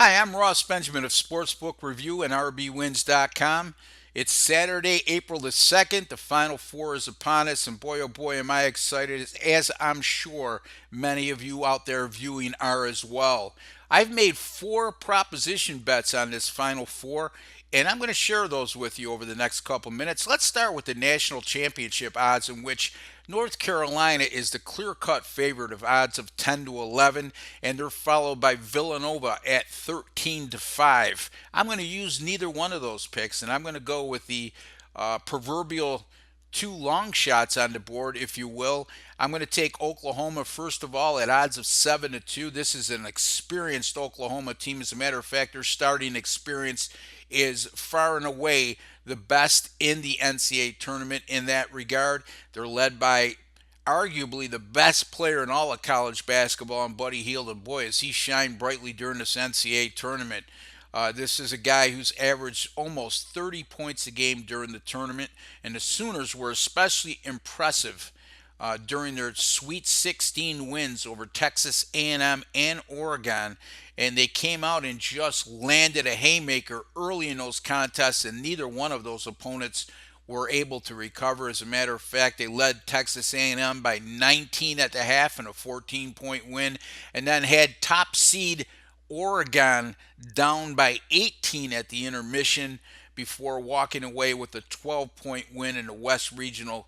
Hi, I'm Ross Benjamin of Sportsbook Review and RBWins.com. It's Saturday, April the 2nd. The Final Four is upon us, and boy, oh boy, am I excited, as I'm sure many of you out there viewing are as well. I've made four proposition bets on this Final Four, and I'm going to share those with you over the next couple minutes. Let's start with the national championship odds, in which North Carolina is the clear-cut favorite of odds of 10 to 11, and they're followed by Villanova at 13 to 5. I'm going to use neither one of those picks, and I'm going to go with the proverbial two long shots on the board, if you will. I'm going to take Oklahoma first of all at odds of 7 to 2. This is an experienced Oklahoma team. As a matter of fact, their starting experience is far and away the best in the NCAA tournament in that regard. They're led by arguably the best player in all of college basketball, and Buddy Hield. And boy, has he shined brightly during this NCAA tournament. This is a guy who's averaged almost 30 points a game during the tournament, and the Sooners were especially impressive during their Sweet 16 wins over Texas A&M and Oregon, and they came out and just landed a haymaker early in those contests, and neither one of those opponents were able to recover. As a matter of fact, they led Texas A&M by 19 at the half and a 14-point win, and then had top seed Oregon down by 18 at the intermission before walking away with a 12-point win in the West Regional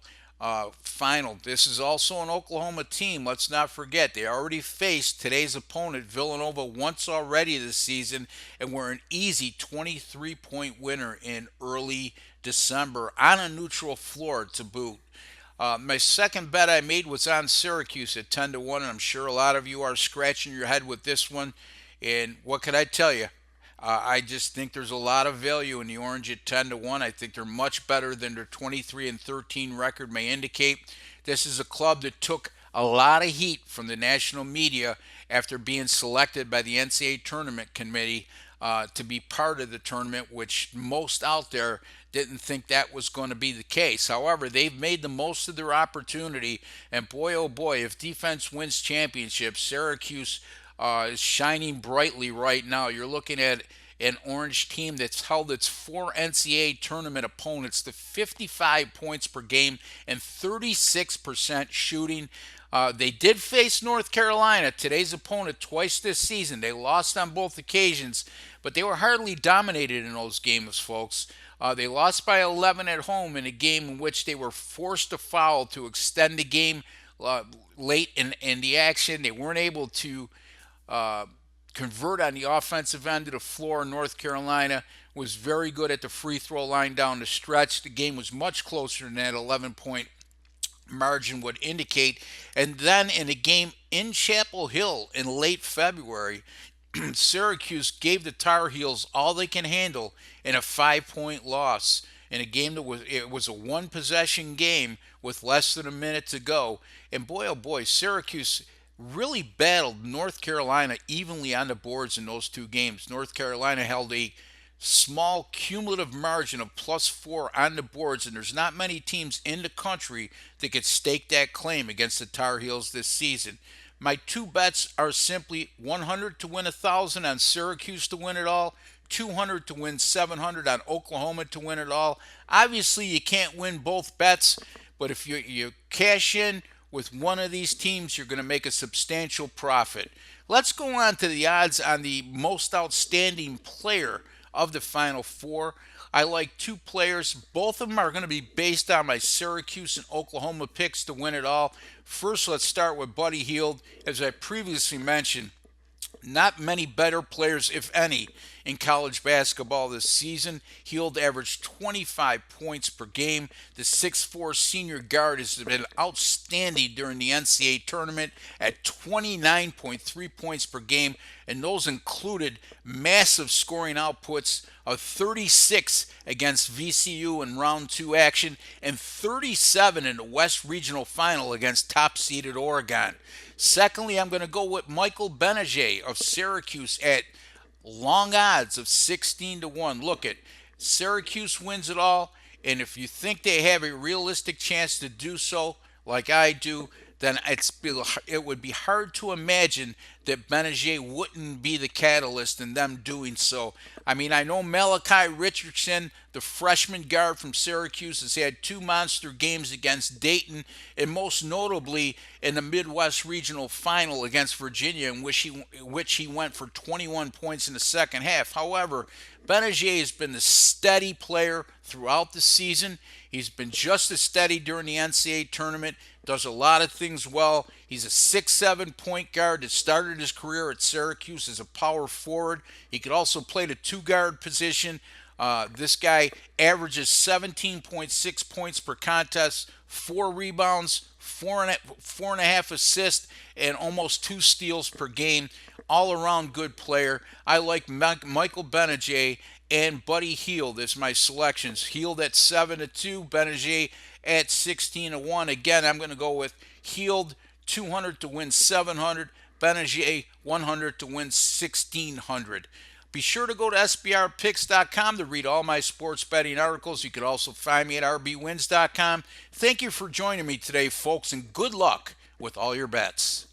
final. This is also an Oklahoma team. Let's not forget, they already faced today's opponent, Villanova, once already this season, and were an easy 23-point winner in early December on a neutral floor to boot. My second bet I made was on Syracuse at 10 to 1, and I'm sure a lot of you are scratching your head with this one. And what can I tell you? I just think there's a lot of value in the Orange at 10 to 1. I think they're much better than their 23 and 13 record may indicate. This is a club that took a lot of heat from the national media after being selected by the NCAA Tournament Committee to be part of the tournament, which most out there didn't think that was going to be the case. However, they've made the most of their opportunity, and boy, oh boy, if defense wins championships, Syracuse is shining brightly right now. You're looking at an Orange team that's held its four NCAA tournament opponents to 55 points per game and 36% shooting. They did face North Carolina, today's opponent, twice this season. They lost on both occasions, but they were hardly dominated in those games, folks. They lost by 11 at home in a game in which they were forced to foul to extend the game late in the action. They weren't able to convert on the offensive end of the floor. North Carolina was very good at the free throw line down the stretch. The game was much closer than that 11-point margin would indicate. And then in a game in Chapel Hill in late February, Syracuse gave the Tar Heels all they can handle in a 5-point loss in a game that was a one possession game with less than a minute to go. And boy, oh boy, Syracuse really battled North Carolina evenly on the boards in those two games. North Carolina held a small cumulative margin of +4 on the boards, and there's not many teams in the country that could stake that claim against the Tar Heels this season. My two bets are simply 100 to win 1,000 on Syracuse to win it all, 200 to win 700 on Oklahoma to win it all. Obviously, you can't win both bets, but if you cash in with one of these teams, you're going to make a substantial profit. Let's go on to the odds on the most outstanding player of the Final Four. I like two players. Both of them are going to be based on my Syracuse and Oklahoma picks to win it all. First, let's start with Buddy Hield. As I previously mentioned, not many better players, if any, in college basketball this season. Hield averaged 25 points per game. The 6'4 senior guard has been outstanding during the NCAA tournament at 29.3 points per game, and those included massive scoring outputs of 36 against VCU in round 2 action and 37 in the West Regional Final against top-seeded Oregon. Secondly, I'm going to go with Michael Benajay of Syracuse at long odds of 16 to 1. Look, at Syracuse wins it all, and if you think they have a realistic chance to do so, like I do, then it would be hard to imagine that Benajay wouldn't be the catalyst in them doing so. I mean, I know Malachi Richardson, the freshman guard from Syracuse, has had two monster games against Dayton, and most notably in the Midwest Regional Final against Virginia, in which he went for 21 points in the second half. However, Benajay has been the steady player throughout the season. He's been just as steady during the NCAA tournament, does a lot of things well. He's a 6'7" point guard that started his career at Syracuse as a power forward. He could also play the two-guard position. This guy averages 17.6 points per contest, 4 rebounds, four and a half assists, and almost 2 steals per game. All around good player. I like Michael Benajay and Buddy Hield as my selections. Hield at 7-2, Benajay at 16-1. Again, I'm going to go with Hield 200 to win 700, Benajay 100 to win 1600. Be sure to go to sbrpicks.com to read all my sports betting articles. You can also find me at rbwins.com. Thank you for joining me today, folks, and good luck with all your bets.